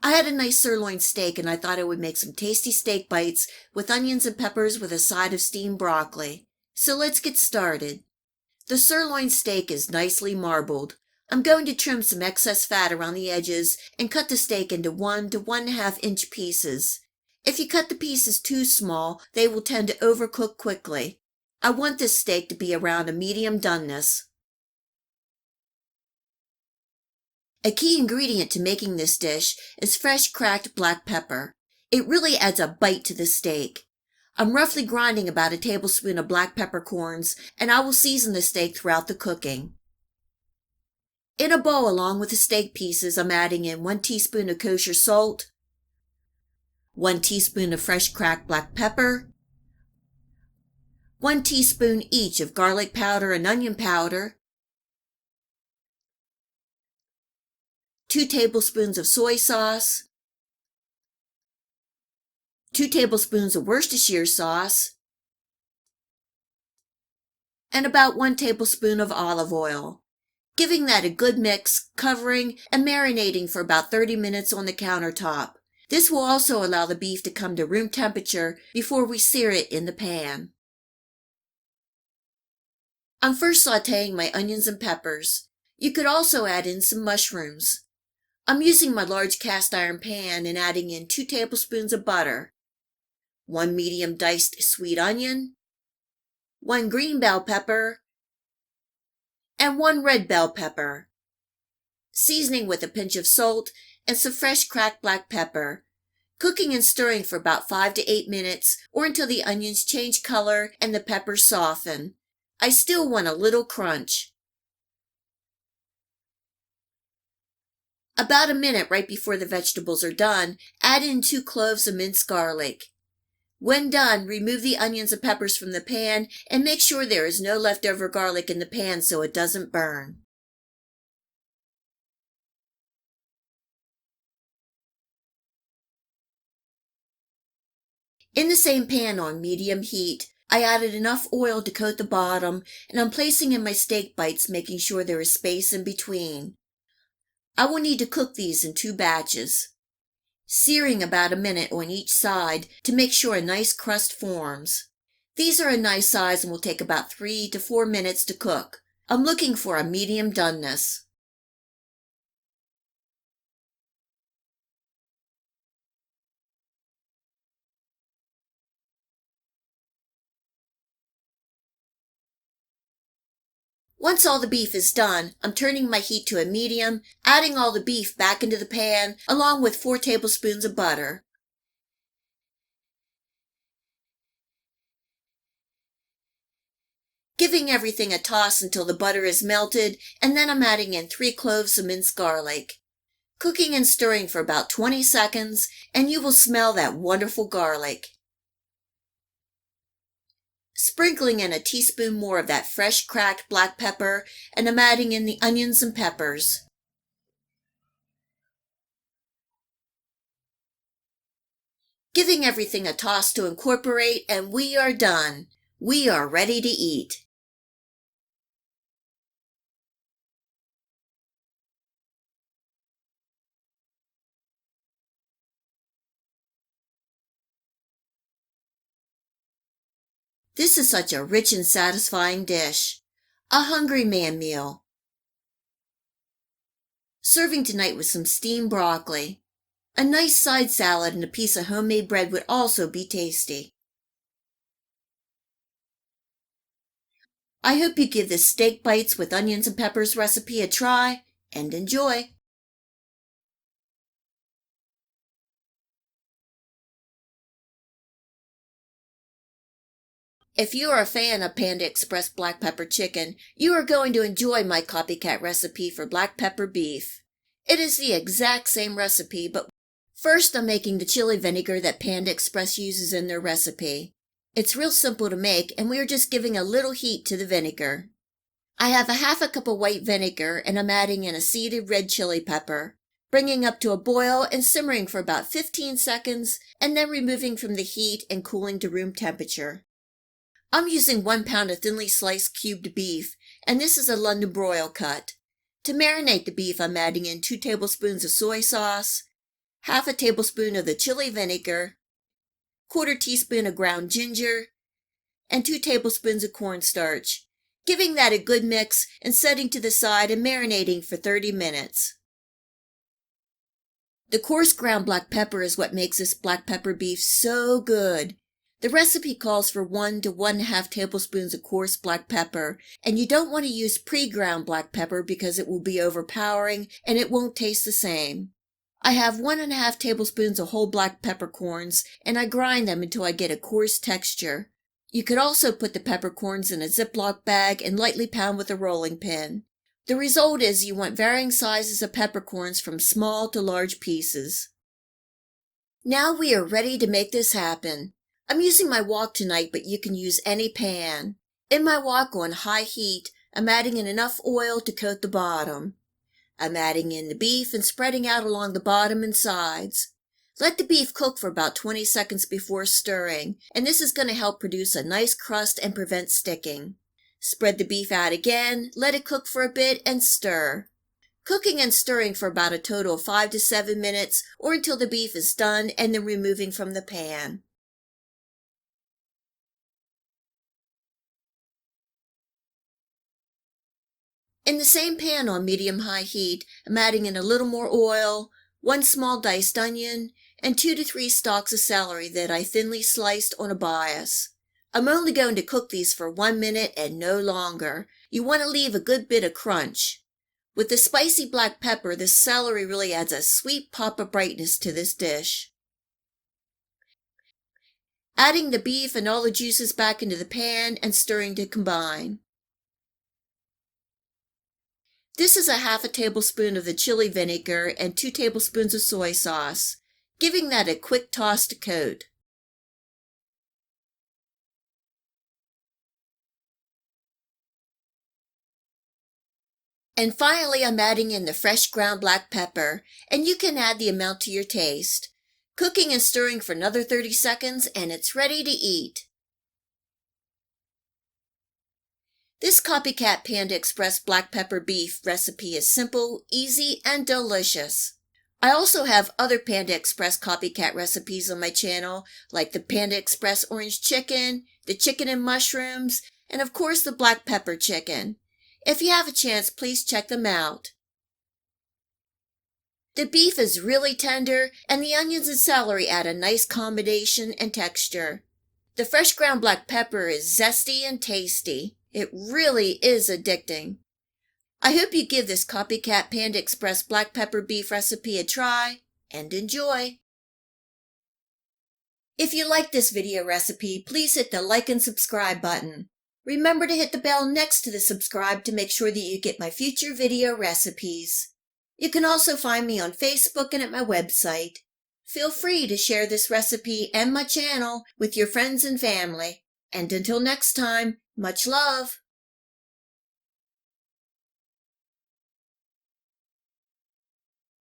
I had a nice sirloin steak and I thought I would make some tasty steak bites with onions and peppers with a side of steamed broccoli. So let's get started. The sirloin steak is nicely marbled. I'm going to trim some excess fat around the edges and cut the steak into 1 to 1.5 inch pieces. If you cut the pieces too small, they will tend to overcook quickly. I want this steak to be around a medium doneness. A key ingredient to making this dish is fresh cracked black pepper. It really adds a bite to the steak. I'm roughly grinding about a tablespoon of black peppercorns, and I will season the steak throughout the cooking. In a bowl along with the steak pieces, I'm adding in 1 teaspoon of kosher salt, 1 teaspoon of fresh cracked black pepper, 1 teaspoon each of garlic powder and onion powder, 2 tablespoons of soy sauce, 2 tablespoons of Worcestershire sauce, and about 1 tablespoon of olive oil. Giving that a good mix, covering and marinating for about 30 minutes on the countertop. This will also allow the beef to come to room temperature before we sear it in the pan. I'm first sautéing my onions and peppers. You could also add in some mushrooms. I'm using my large cast iron pan and adding in 2 tablespoons of butter, 1 medium diced sweet onion, 1 green bell pepper, and 1 red bell pepper. Seasoning with a pinch of salt and some fresh cracked black pepper. Cooking and stirring for about 5 to 8 minutes or until the onions change color and the peppers soften. I still want a little crunch. About a minute right before the vegetables are done, add in 2 cloves of minced garlic. When done, remove the onions and peppers from the pan and make sure there is no leftover garlic in the pan so it doesn't burn. In the same pan on medium heat, I added enough oil to coat the bottom, and I'm placing in my steak bites, making sure there is space in between. I will need to cook these in 2 batches, searing about a minute on each side to make sure a nice crust forms. These are a nice size and will take about 3 to 4 minutes to cook. I'm looking for a medium doneness. Once all the beef is done, I'm turning my heat to a medium, adding all the beef back into the pan along with 4 tablespoons of butter. Giving everything a toss until the butter is melted, and then I'm adding in 3 cloves of minced garlic. Cooking and stirring for about 20 seconds, and you will smell that wonderful garlic. Sprinkling in a teaspoon more of that fresh cracked black pepper, and I'm adding in the onions and peppers. Giving everything a toss to incorporate, and we are done. We are ready to eat. This is such a rich and satisfying dish. A hungry man meal. Serving tonight with some steamed broccoli. A nice side salad and a piece of homemade bread would also be tasty. I hope you give this steak bites with onions and peppers recipe a try and enjoy. If you are a fan of Panda Express black pepper chicken, you are going to enjoy my copycat recipe for black pepper beef. It is the exact same recipe, but first I'm making the chili vinegar that Panda Express uses in their recipe. It's real simple to make, and we are just giving a little heat to the vinegar. I have a half a cup of white vinegar, and I'm adding in a seeded red chili pepper, bringing up to a boil and simmering for about 15 seconds, and then removing from the heat and cooling to room temperature. I'm using 1 pound of thinly sliced cubed beef, and this is a London broil cut. To marinate the beef, I'm adding in 2 tablespoons of soy sauce, half a tablespoon of the chili vinegar, quarter teaspoon of ground ginger, and 2 tablespoons of cornstarch, giving that a good mix and setting to the side and marinating for 30 minutes. The coarse ground black pepper is what makes this black pepper beef so good. The recipe calls for 1 to 1.5 tablespoons of coarse black pepper, and you don't want to use pre-ground black pepper because it will be overpowering and it won't taste the same. I have 1.5 tablespoons of whole black peppercorns, and I grind them until I get a coarse texture. You could also put the peppercorns in a Ziploc bag and lightly pound with a rolling pin. The result is you want varying sizes of peppercorns from small to large pieces. Now we are ready to make this happen. I'm using my wok tonight, but you can use any pan. In my wok on high heat, I'm adding in enough oil to coat the bottom. I'm adding in the beef and spreading out along the bottom and sides. Let the beef cook for about 20 seconds before stirring, and this is going to help produce a nice crust and prevent sticking. Spread the beef out again, let it cook for a bit, and stir. Cooking and stirring for about a total of 5 to 7 minutes, or until the beef is done, and then removing from the pan. In the same pan on medium-high heat, I'm adding in a little more oil, 1 small diced onion, and 2 to 3 stalks of celery that I thinly sliced on a bias. I'm only going to cook these for 1 minute and no longer. You want to leave a good bit of crunch. With the spicy black pepper, the celery really adds a sweet pop of brightness to this dish. Adding the beef and all the juices back into the pan and stirring to combine. This is a half a tablespoon of the chili vinegar and 2 tablespoons of soy sauce, giving that a quick toss to coat. And finally, I'm adding in the fresh ground black pepper, and you can add the amount to your taste. Cooking and stirring for another 30 seconds, and it's ready to eat. This Copycat Panda Express black pepper beef recipe is simple, easy, and delicious. I also have other Panda Express copycat recipes on my channel, like the Panda Express orange chicken, the chicken and mushrooms, and of course the black pepper chicken. If you have a chance, please check them out. The beef is really tender, and the onions and celery add a nice combination and texture. The fresh ground black pepper is zesty and tasty. It really is addicting. I hope you give this Copycat Panda Express black pepper beef recipe a try, and enjoy. If you like this video recipe, please hit the like and subscribe button. Remember to hit the bell next to the subscribe to make sure that you get my future video recipes. You can also find me on Facebook and at my website. Feel free to share this recipe and my channel with your friends and family. And until next time, much love.